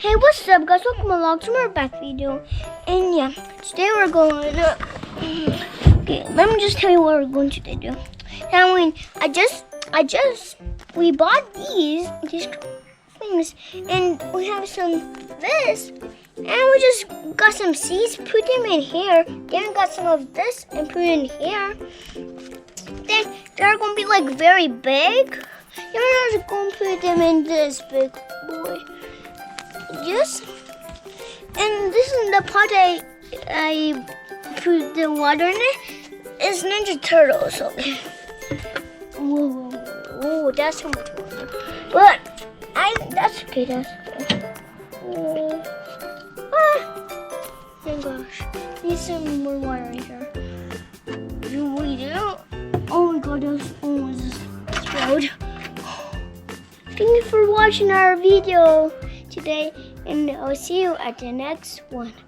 Hey, what's up, guys? Welcome along to our back video. And yeah, today we're going to okay, let me just tell you what we're going to do. Now, we bought these things, and we have some this, and we just got some seeds, put them in here. Then we got some of this and put it in here. Then they're gonna be like very big. Then we're just gonna put them in this big boy. Yes, and this is the pot I put the water in it. It's Ninja Turtles. Okay. Whoa, that's so much water. But that's okay. That's okay. Oh my gosh, need some more water in here. Do we do? Oh my God, that's almost explode. Thank you for watching our video today, and I'll see you at the next one.